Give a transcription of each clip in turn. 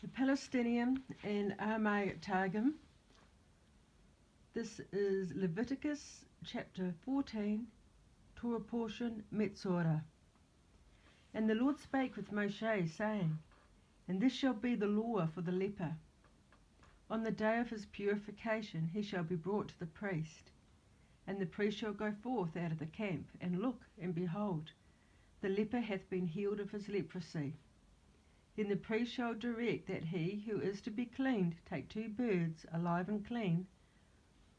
The Palestinian and Aramaic Targum. This is Leviticus chapter 14, Torah portion, Metzorah. And the Lord spake with Moshe, saying, And this shall be the law for the leper. On the day of his purification he shall be brought to the priest, and the priest shall go forth out of the camp, and look, and behold, the leper hath been healed of his leprosy. Then the priest shall direct that he who is to be cleaned take 2 birds, alive and clean,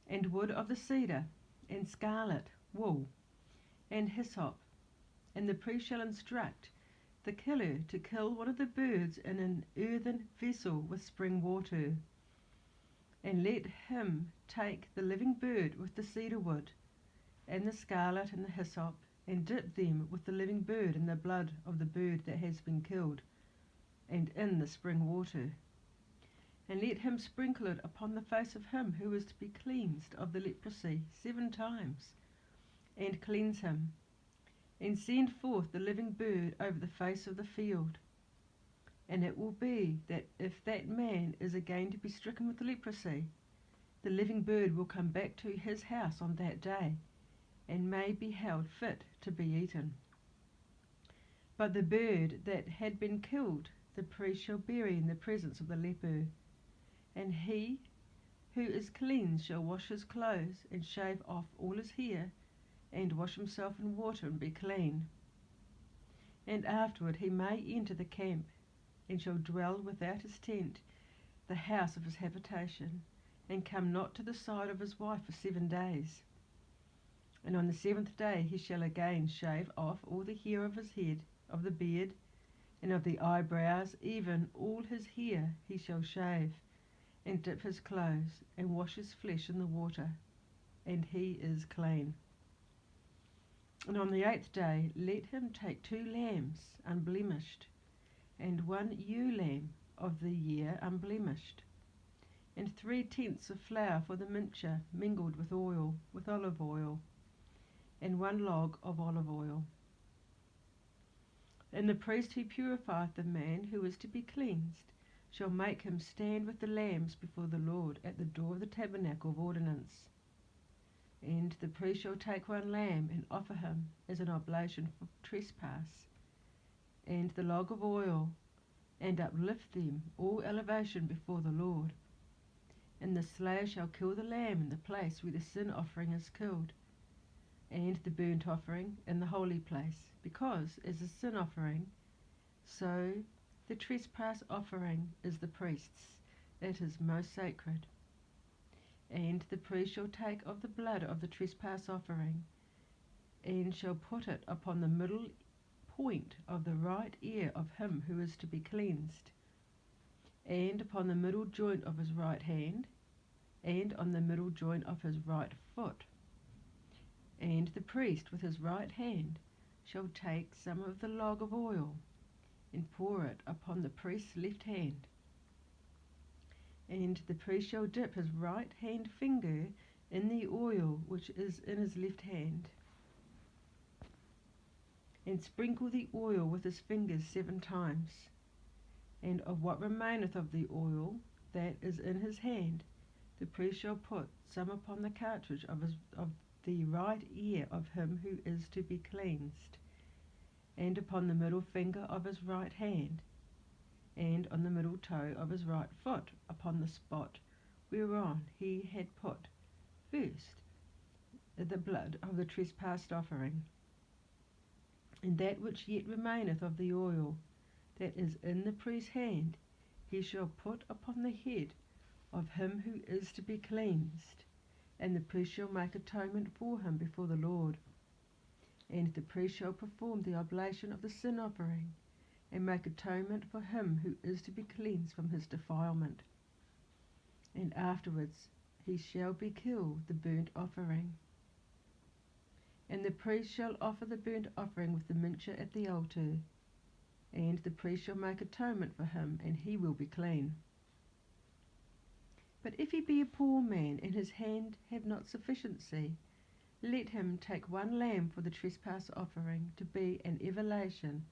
and wood of the cedar, and scarlet, wool, and hyssop, and the priest shall instruct the killer to kill one of the birds in an earthen vessel with spring water, and let him take the living bird with the cedar wood, and the scarlet and the hyssop, and dip them with the living bird in the blood of the bird that has been killed, and in the spring water. And let him sprinkle it upon the face of him who is to be cleansed of the leprosy 7 times, and cleanse him, and send forth the living bird over the face of the field. And it will be that if that man is again to be stricken with leprosy, the living bird will come back to his house on that day, and may be held fit to be eaten. But the bird that had been killed the priest shall bury in the presence of the leper, and he who is cleansed shall wash his clothes, and shave off all his hair, and wash himself in water, and be clean. And afterward he may enter the camp, and shall dwell without his tent, the house of his habitation, and come not to the side of his wife for 7 days. And on the 7th day he shall again shave off all the hair of his head, of the beard, and of the eyebrows, even all his hair he shall shave, and dip his clothes, and wash his flesh in the water, and he is clean. And on the 8th day let him take 2 lambs unblemished, and 1 ewe lamb of the year unblemished, and 3/10 of flour for the mincher mingled with oil, with olive oil, and 1 log of olive oil. And the priest who purifieth the man who is to be cleansed shall make him stand with the lambs before the Lord at the door of the tabernacle of ordinance. And the priest shall take 1 lamb and offer him as an oblation for trespass, and the log of oil, and uplift them all elevation before the Lord. And the slayer shall kill the lamb in the place where the sin offering is killed, and the burnt offering in the holy place, because as a sin offering, so the trespass offering is the priest's, it is most sacred. And the priest shall take of the blood of the trespass offering, and shall put it upon the middle point of the right ear of him who is to be cleansed, and upon the middle joint of his right hand, and on the middle joint of his right foot. And the priest with his right hand shall take some of the log of oil, and pour it upon the priest's left hand. And the priest shall dip his right hand finger in the oil which is in his left hand, and sprinkle the oil with his fingers 7 times. And of what remaineth of the oil that is in his hand, the priest shall put some upon the cartridge of the right ear of him who is to be cleansed, and upon the middle finger of his right hand, and on the middle toe of his right foot, upon the spot whereon he had put first the blood of the trespass offering. And that which yet remaineth of the oil that is in the priest's hand, he shall put upon the head of him who is to be cleansed, and the priest shall make atonement for him before the Lord. And the priest shall perform the oblation of the sin offering, and make atonement for him who is to be cleansed from his defilement. And afterwards he shall be killed the burnt offering. And the priest shall offer the burnt offering with the mincher at the altar, and the priest shall make atonement for him, and he will be clean. But if he be a poor man, and his hand have not sufficiency, let him take 1 lamb for the trespass offering, to be an evelation,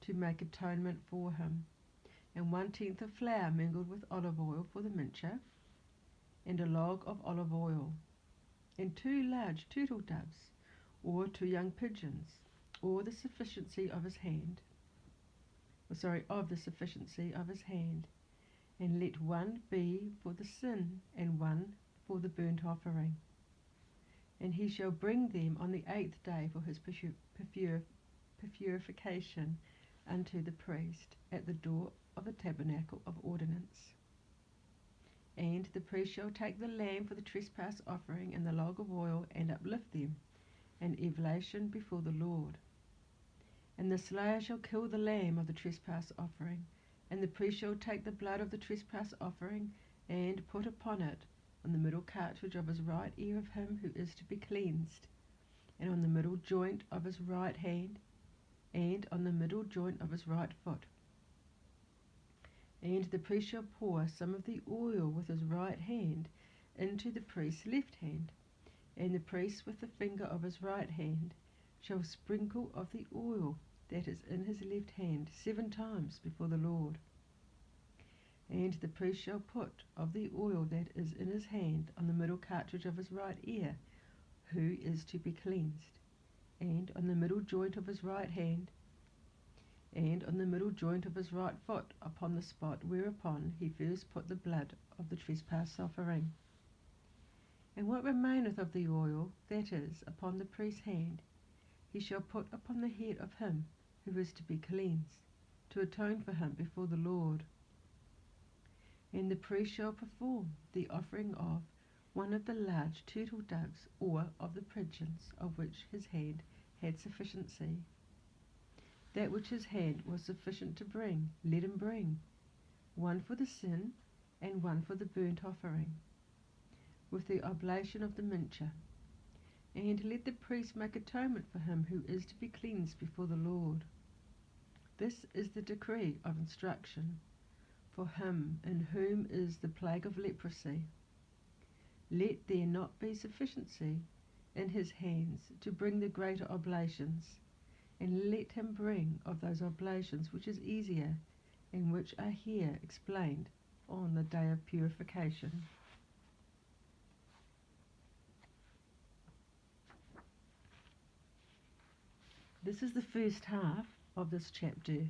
to make atonement for him, and 1/10 of flour mingled with olive oil for the mincha, and a log of olive oil, and 2 large turtle doves, or 2 young pigeons, or the sufficiency of his hand, and let 1 be for the sin, and 1 for the burnt offering. And he shall bring them on the 8th day for his purification unto the priest at the door of the tabernacle of ordinance. And the priest shall take the lamb for the trespass offering and the log of oil, and uplift them, an eblation before the Lord. And the slayer shall kill the lamb of the trespass offering, and the priest shall take the blood of the trespass offering, and put upon it on the middle cartridge of his right ear of him who is to be cleansed, and on the middle joint of his right hand, and on the middle joint of his right foot. And the priest shall pour some of the oil with his right hand into the priest's left hand, and the priest with the finger of his right hand shall sprinkle of the oil that is in his left hand 7 times before the Lord. And the priest shall put of the oil that is in his hand on the middle cartridge of his right ear, who is to be cleansed, and on the middle joint of his right hand, and on the middle joint of his right foot, upon the spot whereupon he first put the blood of the trespass offering. And what remaineth of the oil, that is, upon the priest's hand, he shall put upon the head of him who is to be cleansed, to atone for him before the Lord. And the priest shall perform the offering of 1 of the large turtle doves, or of the pigeons, of which his hand had sufficiency. That which his hand was sufficient to bring, let him bring, 1 for the sin, and 1 for the burnt offering, with the oblation of the mincha. And let the priest make atonement for him who is to be cleansed before the Lord. This is the decree of instruction for him in whom is the plague of leprosy. Let there not be sufficiency in his hands to bring the greater oblations, and let him bring of those oblations which is easier, and which are here explained on the day of purification. This is the first half of this chapter,